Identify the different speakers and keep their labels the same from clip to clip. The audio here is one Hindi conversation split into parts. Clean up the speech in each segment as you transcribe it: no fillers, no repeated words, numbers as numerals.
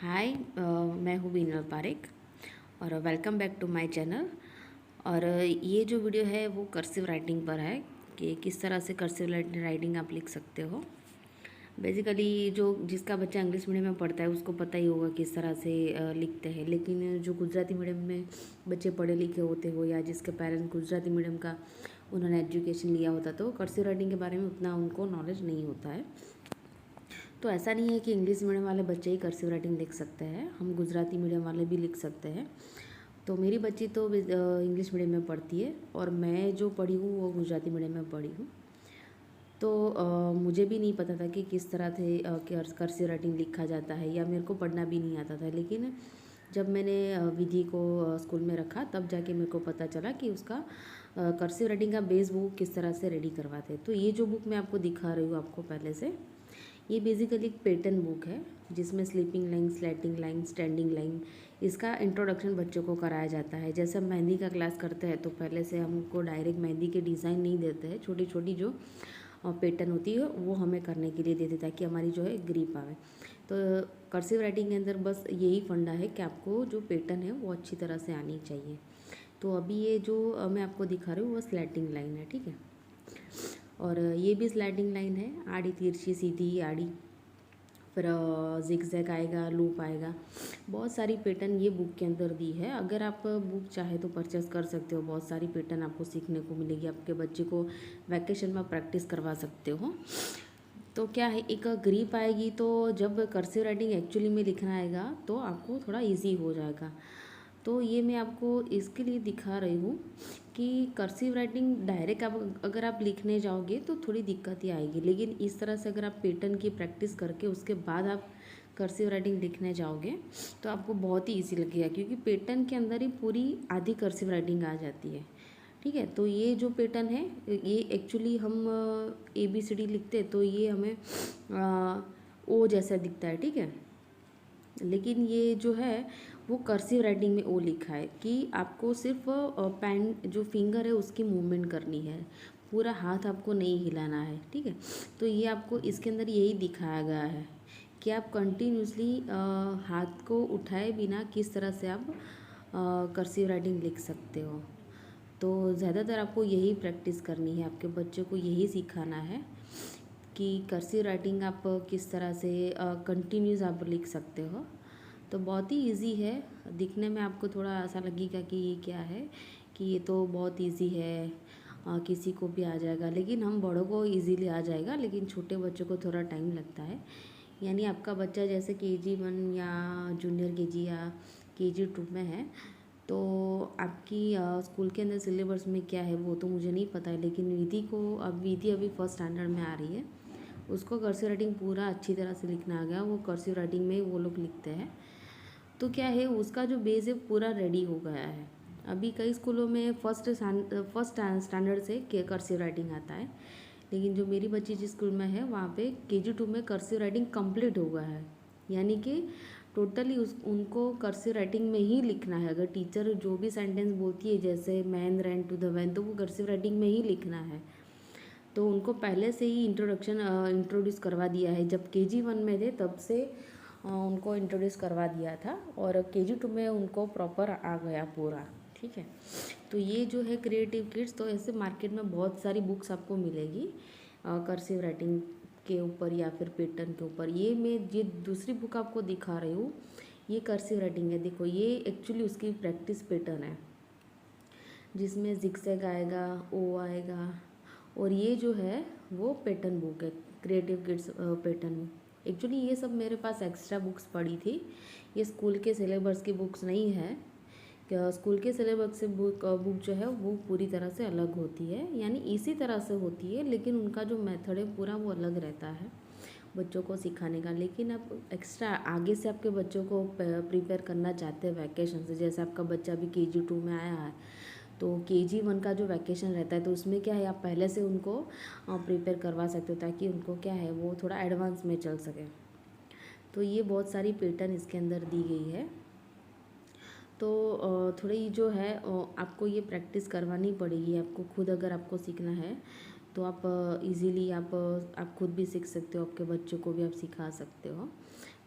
Speaker 1: हाय मैं हूँ बीनल पारेख और welcome back to my channel. और ये जो वीडियो है वो कर्सिव राइटिंग पर है कि किस तरह से कर्सिव राइटिंग आप लिख सकते हो। बेसिकली जो जिसका बच्चा इंग्लिश मीडियम में पढ़ता है उसको पता ही होगा किस तरह से लिखते हैं, लेकिन जो गुजराती मीडियम में बच्चे पढ़े लिखे होते हो या जिसके पेरेंट्स गुजराती मीडियम का उन्होंने एजुकेशन लिया होता तो कर्सिव राइटिंग के बारे में उतना उनको नॉलेज नहीं होता है। तो ऐसा नहीं है कि इंग्लिश मीडियम वाले बच्चे ही कर्सिव राइटिंग लिख सकते हैं, हम गुजराती मीडियम वाले भी लिख सकते हैं। तो मेरी बच्ची तो इंग्लिश मीडियम में पढ़ती है और मैं जो पढ़ी हूँ वो गुजराती मीडियम में पढ़ी हूँ। तो मुझे भी नहीं पता था कि किस तरह से कर्सिव राइटिंग लिखा जाता है, या मेरे को पढ़ना भी नहीं आता था। लेकिन जब मैंने विधि को स्कूल में रखा तब जाके मेरे को पता चला कि उसका कर्सिव राइटिंग का बेस बुक किस तरह से रेडी करवाते हैं। तो ये जो बुक मैं आपको दिखा रही हूँ आपको पहले से, ये बेसिकली एक पैटर्न बुक है जिसमें sleeping line, slanting line, standing line, इसका इंट्रोडक्शन बच्चों को कराया जाता है। जैसे हम मेहंदी का क्लास करते हैं तो पहले से हमको डायरेक्ट मेहंदी के डिज़ाइन नहीं देते हैं, छोटी छोटी जो पैटर्न होती है वो हमें करने के लिए देते ताकि हमारी जो है ग्रिप आवे। तो कर्सिव राइटिंग के अंदर बस यही फंडा है कि आपको जो पैटर्न है वो अच्छी तरह से आनी चाहिए। तो अभी ये जो मैं आपको दिखा रही हूँ वो स्लैटिंग लाइन है, ठीक है। और ये भी स्लाइडिंग लाइन है, आड़ी तिरछी सीधी आड़ी, फिर जिगजैग आएगा, लूप आएगा। बहुत सारी पैटर्न ये बुक के अंदर दी है। अगर आप बुक चाहे तो परचेस कर सकते हो, बहुत सारी पैटर्न आपको सीखने को मिलेगी। आपके बच्चे को वैकेशन में प्रैक्टिस करवा सकते हो। तो क्या है, एक ग्रिप आएगी तो जब कर्सिव राइटिंग एक्चुअली में लिखना आएगा तो आपको थोड़ा इजी हो जाएगा। तो ये मैं आपको इसके लिए दिखा रही हूँ कि कर्सिव राइटिंग डायरेक्ट आप अगर आप लिखने जाओगे तो थोड़ी दिक्कत ही आएगी, लेकिन इस तरह से अगर आप पैटर्न की प्रैक्टिस करके उसके बाद आप कर्सिव राइटिंग लिखने जाओगे तो आपको बहुत ही ईजी लगेगा, क्योंकि पैटर्न के अंदर ही पूरी आधी कर्सिव राइटिंग आ जाती है, ठीक है। तो ये जो पैटर्न है ये एक्चुअली हम ABCD लिखते हैं तो ये हमें ओ जैसा दिखता है, ठीक है। लेकिन ये जो है वो कर्सिव राइटिंग में ओ लिखा है कि आपको सिर्फ पेन जो फिंगर है उसकी मूवमेंट करनी है, पूरा हाथ आपको नहीं हिलाना है, ठीक है। तो ये आपको इसके अंदर यही दिखाया गया है कि आप कंटिन्यूसली हाथ को उठाए बिना किस तरह से आप कर्सिव राइटिंग लिख सकते हो। तो ज़्यादातर आपको यही प्रैक्टिस करनी है, आपके बच्चों को यही सिखाना है कि कर्सिव राइटिंग आप किस तरह से कंटिन्यूस आप लिख सकते हो। तो बहुत ही इजी है, दिखने में आपको थोड़ा ऐसा लगेगा कि ये क्या है, कि ये तो बहुत इजी है, किसी को भी आ जाएगा। लेकिन हम बड़ों को इजीली आ जाएगा, लेकिन छोटे बच्चों को थोड़ा टाइम लगता है। यानी आपका बच्चा जैसे KG 1 या जूनियर KG या KG 2 में है तो आपकी स्कूल के अंदर सिलेबस में क्या है वो तो मुझे नहीं पता है, लेकिन विधि अभी फर्स्ट स्टैंडर्ड में आ रही है, उसको कर्सिव राइटिंग पूरा अच्छी तरह से लिखना आ गया, वो कर्सिव राइटिंग में वो लोग लिखते हैं। तो क्या है, उसका जो बेस है पूरा रेडी हो गया है। अभी कई स्कूलों में फर्स्ट स्टैंडर्ड से कर्सिव राइटिंग आता है, लेकिन जो मेरी बच्ची जिस स्कूल में है वहाँ पे KG 2 में कर्सिव राइटिंग कंप्लीट हो गया है। यानी कि टोटली उनको कर्सिव राइटिंग में ही लिखना है। अगर टीचर जो भी सेंटेंस बोलती है जैसे man ran to the van, तो वो कर्सिव राइटिंग में ही लिखना है। तो उनको पहले से ही इंट्रोड्यूस करवा दिया है, जब KG 1 में थे तब से उनको इंट्रोड्यूस करवा दिया था, और KG 2 में उनको प्रॉपर आ गया पूरा, ठीक है। तो ये जो है क्रिएटिव किड्स, तो ऐसे मार्केट में बहुत सारी बुक्स आपको मिलेगी कर्सिव राइटिंग के ऊपर या फिर पैटर्न के ऊपर। ये मैं ये दूसरी बुक आपको दिखा रही हूँ, ये कर्सिव राइटिंग है। देखो ये एक्चुअली उसकी प्रैक्टिस पैटर्न है जिसमें जिगजैग आएगा, ओ आएगा, और ये जो है वो पैटर्न बुक है, creative kids pattern book. Actually ये सब मेरे पास एक्स्ट्रा बुक्स पड़ी थी, ये स्कूल के सिलेबस की बुक्स नहीं है। स्कूल के सिलेबस से बुक जो है वो पूरी तरह से अलग होती है, यानी इसी तरह से होती है, लेकिन उनका जो मेथड है पूरा वो अलग रहता है बच्चों को सिखाने का। लेकिन आप एक्स्ट्रा आगे से आपके बच्चों को प्रिपेयर करना चाहते हैं वैकेशन से, जैसे आपका बच्चा अभी KG 2 में आया है तो KG 1 का जो वैकेशन रहता है तो उसमें क्या है, आप पहले से उनको प्रिपेयर करवा सकते हो ताकि उनको क्या है वो थोड़ा एडवांस में चल सके। तो ये बहुत सारी पैटर्न इसके अंदर दी गई है। तो थोड़ी जो है आपको ये प्रैक्टिस करवानी पड़ेगी आपको खुद, अगर आपको सीखना है तो आप इजीली आप खुद भी सीख सकते हो, आपके बच्चों को भी आप सिखा सकते हो।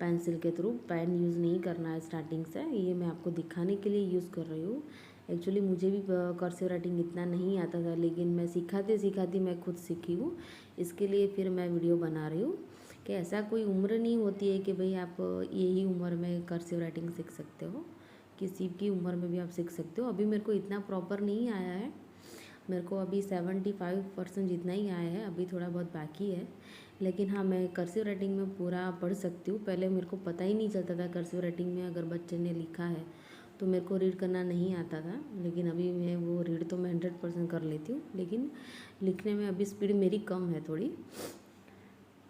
Speaker 1: पेंसिल के थ्रू। पेन यूज़ नहीं करना है स्टार्टिंग से, ये मैं आपको दिखाने के लिए यूज़ कर रही हूँ। एक्चुअली मुझे भी कर्सिव राइटिंग इतना नहीं आता था, लेकिन मैं सिखाते सिखाती मैं खुद सीखी हूँ, इसके लिए फिर मैं वीडियो बना रही हूँ कि ऐसा कोई उम्र नहीं होती है कि भाई आप यही उम्र में कर्सिव राइटिंग सीख सकते हो, किसी की उम्र में भी आप सीख सकते हो। अभी मेरे को इतना प्रॉपर नहीं आया है, मेरे को अभी 75% जितना ही आया है, अभी थोड़ा बहुत बाकी है। लेकिन हाँ, मैं कर्सिव राइटिंग में पूरा पढ़ सकती हूँ। पहले मेरे को पता ही नहीं चलता था कर्सिव राइटिंग में अगर बच्चे ने लिखा है तो मेरे को रीड करना नहीं आता था, लेकिन अभी मैं वो रीड तो मैं 100% कर लेती हूँ, लेकिन लिखने में अभी स्पीड मेरी कम है थोड़ी।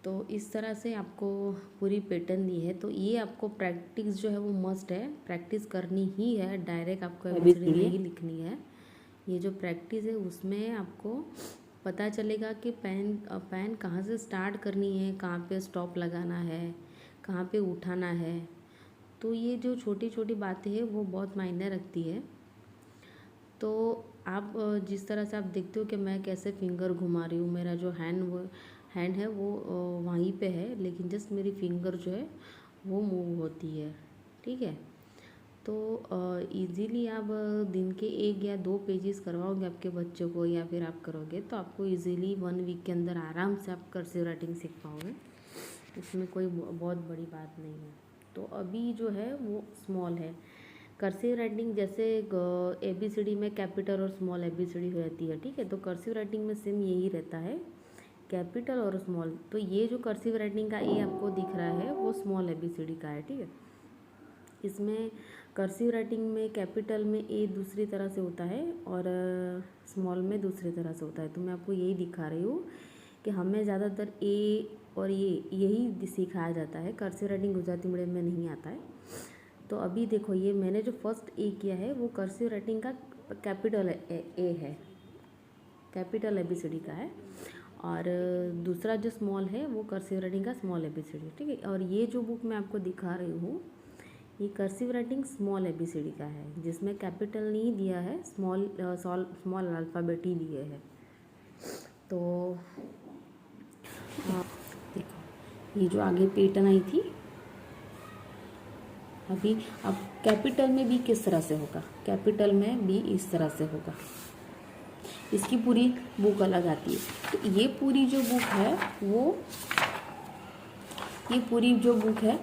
Speaker 1: तो इस तरह से आपको पूरी पैटर्न दी है, तो ये आपको प्रैक्टिस जो है वो मस्ट है, प्रैक्टिस करनी ही है। डायरेक्ट आपको एबीसीडी नहीं लिखनी है, ये जो प्रैक्टिस है उसमें आपको पता चलेगा कि पेन कहाँ से स्टार्ट करनी है, कहाँ पे स्टॉप लगाना है, कहाँ पे उठाना है। तो ये जो छोटी छोटी बातें हैं वो बहुत मायने रखती है। तो आप जिस तरह से आप देखते हो कि मैं कैसे फिंगर घुमा रही हूँ, मेरा जो हैंड है वो वहीं पे है, लेकिन जस्ट मेरी फिंगर जो है वो मूव होती है, ठीक है। तो इजीली आप दिन के 1 या 2 पेजेस करवाओगे आपके बच्चों को, या फिर आप करोगे तो आपको इजीली 1 वीक के अंदर आराम से आप कर्सिव राइटिंग सीख पाओगे, इसमें कोई बहुत बड़ी बात नहीं है। तो अभी जो है वो स्मॉल है कर्सिव राइटिंग, जैसे ABCD में कैपिटल और स्मॉल ABCD रहती है, ठीक है। तो कर्सिव राइटिंग में सेम यही रहता है, कैपिटल और स्मॉल। तो ये जो कर्सिव राइटिंग का ए आपको दिख रहा है वो स्मॉल ABCD का है, ठीक है। इसमें कर्सिव राइटिंग में कैपिटल में ए दूसरी तरह से होता है और स्मॉल में दूसरी तरह से होता है। तो मैं आपको यही दिखा रही हूँ कि हमें ज़्यादातर ए और यही सिखाया जाता है, कर्सिव राइटिंग गुजराती मीडियम में नहीं आता है। तो अभी देखो, ये मैंने जो फर्स्ट ए किया है वो कर्सिव राइटिंग का कैपिटल ए है, कैपिटल ABCD का है, और दूसरा जो स्मॉल है वो कर्सिव राइटिंग का स्मॉल ABCD, ठीक है। और ये जो बुक मैं आपको दिखा रही हूँ ये कर्सिव राइटिंग स्मॉल ABCD का है, जिसमें कैपिटल नहीं दिया है, स्मॉल अल्फ़ाबेट ही लिए है। तो देखो ये जो आगे पैटर्न आई थी, अभी अब कैपिटल में भी किस तरह से होगा, कैपिटल में भी इस तरह से होगा, इसकी पूरी बुक अलग आती है। तो ये पूरी जो बुक है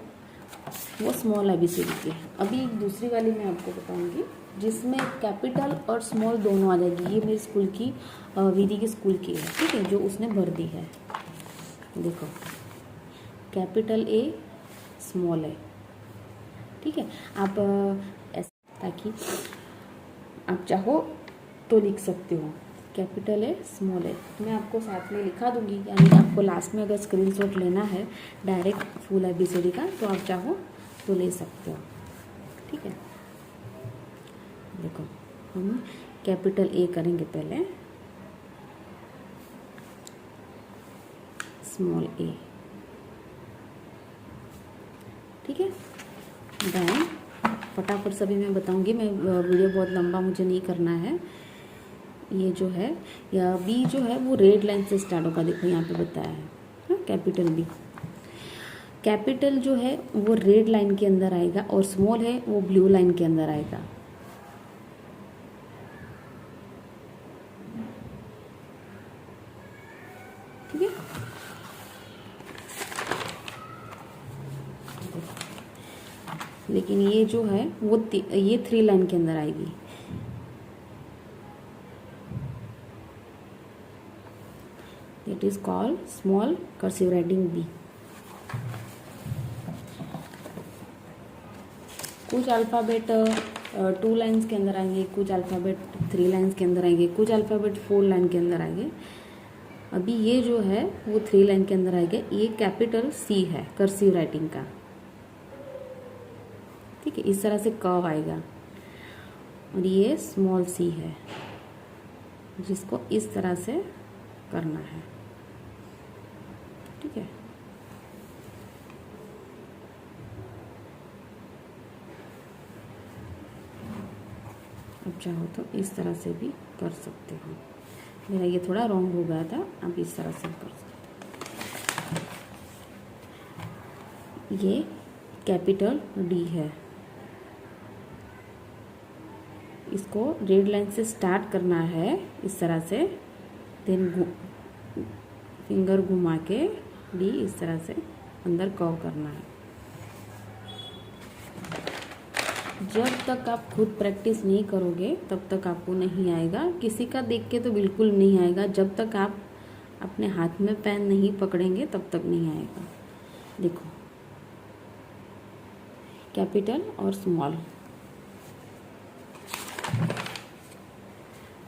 Speaker 1: वो स्मॉल ABCD की है। अभी एक दूसरी वाली मैं आपको बताऊंगी जिसमें कैपिटल और स्मॉल दोनों आ जाएगी। ये मेरी स्कूल की विधि के स्कूल की है, ठीक है, जो उसने भर दी है। देखो कैपिटल A स्मॉल है, ठीक है। आप ताकि आप चाहो तो लिख सकते हो, कैपिटल है स्मॉल है, मैं आपको साथ में लिखा दूंगी, यानी आपको लास्ट में अगर स्क्रीनशॉट लेना है डायरेक्ट फुल ABCD का तो आप चाहो तो ले सकते हो, ठीक है। देखो हम कैपिटल A करेंगे पहले, स्मॉल A, ठीक है। देन फटाफट सभी मैं बताऊंगी, मैं वीडियो बहुत लंबा मुझे नहीं करना है। ये जो है या बी जो है वो रेड लाइन से स्टार्ट होगा, देखो यहाँ पे बताया है कैपिटल बी। कैपिटल जो है वो रेड लाइन के अंदर आएगा और स्मॉल है वो ब्लू लाइन के अंदर आएगा, ठीक है। लेकिन ये जो है वो ये 3 लाइन के अंदर आएगी, it is called small cursive writing B. कुछ अल्फ़ाबेट 2 लाइन्स के अंदर आएंगे, कुछ अल्फ़ाबेट 3 लाइन्स के अंदर आएंगे, कुछ अल्फ़ाबेट 4 लाइन के अंदर आएंगे। अभी ये जो है वो 3 लाइन के अंदर आएगा। ये कैपिटल C है कर्सिव राइटिंग का, ठीक है, इस तरह से कर्व आएगा। और ये स्मॉल C है जिसको इस तरह से करना है, ठीक है। अब चाहो तो इस तरह से भी कर सकते हो, मेरा ये थोड़ा रॉन्ग हो गया था, आप इस तरह से कर सकते हो। ये कैपिटल डी है। इसको रेड लाइन से स्टार्ट करना है इस तरह से, देन फिंगर घुमा के डी इस तरह से अंदर कर्व करना है। जब तक आप खुद प्रैक्टिस नहीं करोगे तब तक आपको नहीं आएगा, किसी का देख के तो बिल्कुल नहीं आएगा। जब तक आप अपने हाथ में पेन नहीं पकड़ेंगे तब तक नहीं आएगा। देखो, कैपिटल और स्मॉल।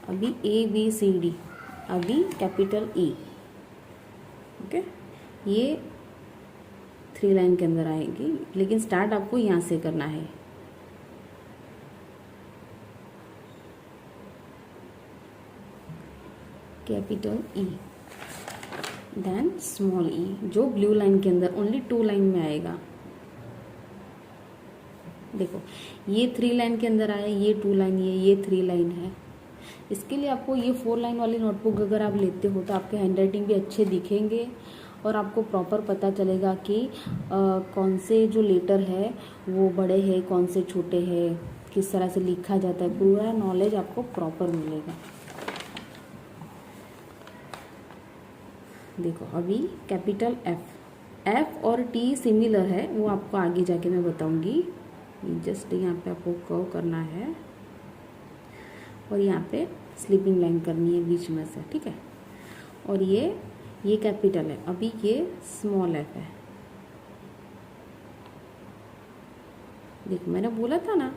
Speaker 1: अभी ए बी सी डी, अभी कैपिटल ई। ओके, ये 3 लाइन के अंदर आएगी, लेकिन स्टार्ट आपको यहाँ से करना है। कैपिटल ई, देन स्मॉल ई, जो ब्लू लाइन के अंदर ओनली 2 लाइन में आएगा। देखो, ये 3 लाइन के अंदर आया, ये 2 लाइन, ये 3 लाइन है। इसके लिए आपको ये 4 लाइन वाली नोटबुक अगर आप लेते हो तो आपके हैंडराइटिंग भी अच्छे दिखेंगे और आपको प्रॉपर पता चलेगा कि कौन से जो लेटर है वो बड़े हैं, कौन से छोटे हैं, किस तरह से लिखा जाता है, पूरा नॉलेज आपको प्रॉपर मिलेगा। देखो, अभी कैपिटल एफ और टी सिमिलर है, वो आपको आगे जाके मैं बताऊंगी। जस्ट यहाँ पे आपको कर्व करना है और यहाँ पे स्लीपिंग लाइन करनी है बीच में से, ठीक है। और ये कैपिटल है, अभी ये स्मॉल एफ है। देखो, मैंने बोला था ना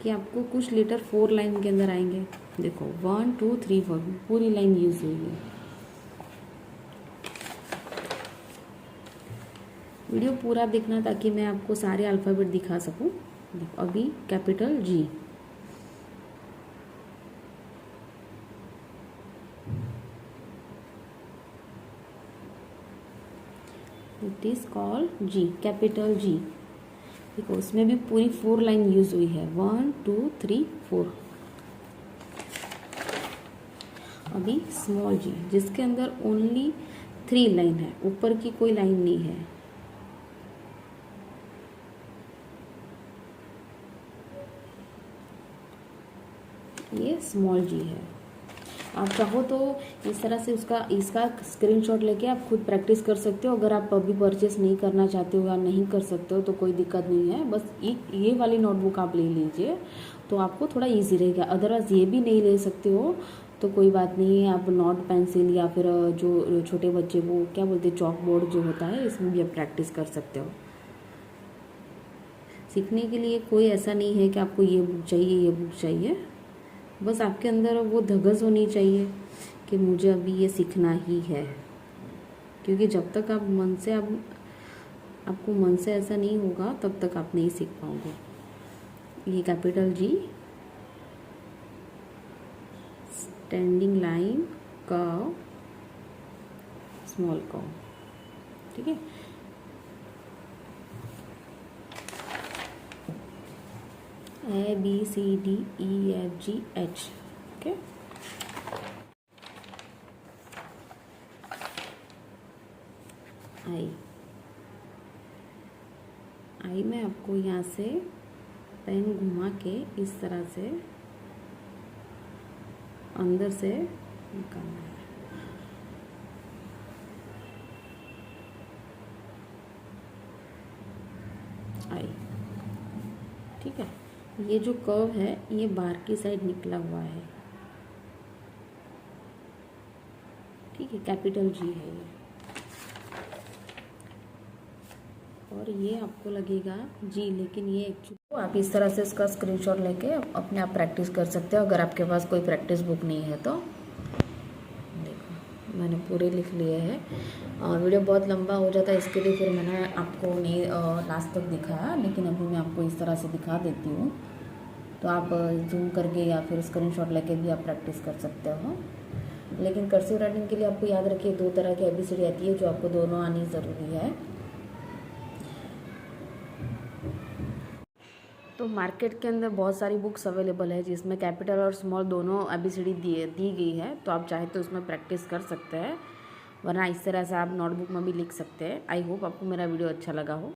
Speaker 1: कि आपको कुछ लेटर 4 लाइन के अंदर आएंगे। देखो, 1 2 3 4 पूरी लाइन यूज हुई है। वीडियो पूरा देखना ताकि मैं आपको सारे अल्फ़ाबेट दिखा सकूं। देखो, अभी capital G, it is called ji, capital G. देखो, उसमें भी पूरी 4 लाइन यूज हुई है, 1 2 3 4। अभी स्मॉल जी, जिसके अंदर ओनली 3 लाइन है, ऊपर की कोई लाइन नहीं है। ये स्मॉल जी है। आप चाहो तो इस तरह से इसका स्क्रीनशॉट लेके आप खुद प्रैक्टिस कर सकते हो। अगर आप अभी परचेस नहीं करना चाहते हो या नहीं कर सकते हो तो कोई दिक्कत नहीं है, बस ये वाली नोटबुक आप ले लीजिए तो आपको थोड़ा इजी रहेगा। अदरवाइज ये भी नहीं ले सकते हो तो कोई बात नहीं है, आप नोट पेंसिल या फिर जो छोटे बच्चे वो क्या बोलते हैं चॉक बोर्ड जो होता है, इसमें भी आप प्रैक्टिस कर सकते हो। सीखने के लिए कोई ऐसा नहीं है कि आपको ये बुक चाहिए ये बुक चाहिए, बस आपके अंदर वो धगस होनी चाहिए कि मुझे अभी ये सीखना ही है। क्योंकि जब तक आप आपको मन से ऐसा नहीं होगा तब तक आप नहीं सीख पाओगे। ये capital G, standing line, curve, small curve, ठीक है। A B C D E F G H, okay. I में आपको यहाँ से पेन घुमा के इस तरह से अंदर से निकालना है। आई, ठीक है। ये जो कर्व है ये बाहर की साइड निकला हुआ है, ठीक है, कैपिटल जी है ये। और ये आपको लगेगा जी, लेकिन ये एक्चुअली आप इस तरह से इसका स्क्रीनशॉट लेके अपने आप प्रैक्टिस कर सकते हो। अगर आपके पास कोई प्रैक्टिस बुक नहीं है तो देखो, मैंने पूरे लिख लिए हैं। वीडियो बहुत लंबा हो जाता है, इसके लिए फिर मैंने आपको नहीं लास्ट तक दिखाया, लेकिन अभी मैं आपको इस तरह से दिखा देती हूँ तो आप जूम करके या फिर स्क्रीनशॉट लेके भी आप प्रैक्टिस कर सकते हो। लेकिन कर्सिव राइटिंग के लिए आपको याद रखिए 2 तरह की ABCD आती है जो आपको दोनों आनी ज़रूरी है। तो मार्केट के अंदर बहुत सारी बुक्स अवेलेबल है जिसमें कैपिटल और स्मॉल दोनों ABCD दी गई है, तो आप चाहे तो उसमें प्रैक्टिस कर सकते हैं, वरना इस तरह से आप नोटबुक में भी लिख सकते हैं। आई होप आपको मेरा वीडियो अच्छा लगा हो।